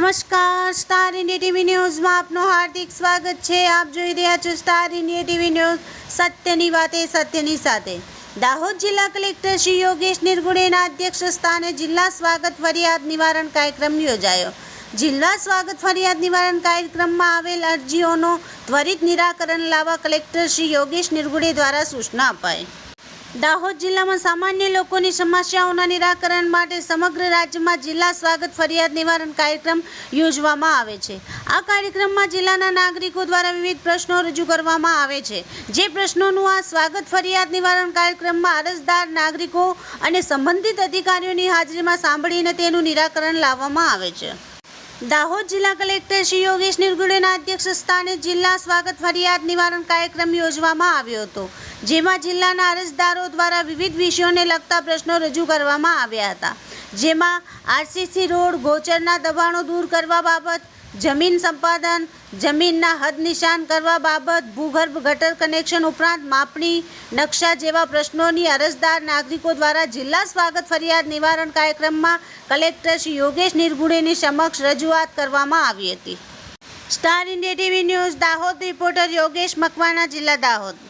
નમસ્કાર, star India TV ન્યૂઝમાં આપનું હાર્દિક સ્વાગત છે। આપ જોઈ રહ્યા છો સ્ટાર ઇન્ડિયા ટીવી ન્યૂઝ, સત્યની વાતે સત્યની સાથે। દાહોદ જિલ્લા કલેક્ટર શ્રી યોગેશ નિર્ગુણેના અધ્યક્ષ સ્થાને જિલ્લા સ્વાગત ફરિયાદ નિવારણ કાર્યક્રમ યોજાયો। જિલ્લા સ્વાગત ફરિયાદ નિવારણ કાર્યક્રમમાં આવેલ અરજીઓનો ત્વરિત નિરાકરણ લાવવા કલેક્ટર શ્રી યોગેશ નિર્ગુણે દ્વારા સૂચના અપાઈ। દાહોદ જિલ્લામાં સામાન્ય લોકોની સમસ્યાઓના નિરાકરણ માટે સમગ્ર રાજ્યમાં જિલ્લા સ્વાગત ફરિયાદ નિવારણ કાર્યક્રમ યોજવામાં આવે છે। આ કાર્યક્રમમાં જિલ્લાના નાગરિકો દ્વારા વિવિધ પ્રશ્નો રજૂ કરવામાં આવે છે, જે પ્રશ્નોનું આ સ્વાગત ફરિયાદ નિવારણ કાર્યક્રમમાં અરજદાર નાગરિકો અને સંબંધિત અધિકારીઓની હાજરીમાં સાંભળીને તેનું નિરાકરણ લાવવામાં આવે છે। દાહોદ જિલ્લા કલેક્ટર શ્રી યોગેશ નિર્ગુણેના અધ્યક્ષ સ્થાને જિલ્લા સ્વાગત ફરિયાદ નિવારણ કાર્યક્રમ યોજવામાં આવ્યો હતો, જેમાં જિલ્લાના અરજદારો દ્વારા વિવિધ વિષયોને લગતા પ્રશ્નો રજૂ કરવામાં આવ્યા હતા, જેમાં આરસીસી રોડ, ગોચરના દબાણો દૂર કરવા બાબત, જમીન સંપાદન, જમીનના હદ નિશાન કરવા બાબત, ભૂગર્ભ ગટર કનેક્શન ઉપરાંત માપણી નકશા જેવા પ્રશ્નોની અરજદાર નાગરિકો દ્વારા જિલ્લા સ્વાગત ફરિયાદ નિવારણ કાર્યક્રમમાં કલેક્ટર શ્રી યોગેશ નિર્ગુણેની સમક્ષ રજૂઆત કરવામાં આવી હતી। Star India TV news Dahod reporter Yogesh Makwana, જિલ્લા દાહોદ।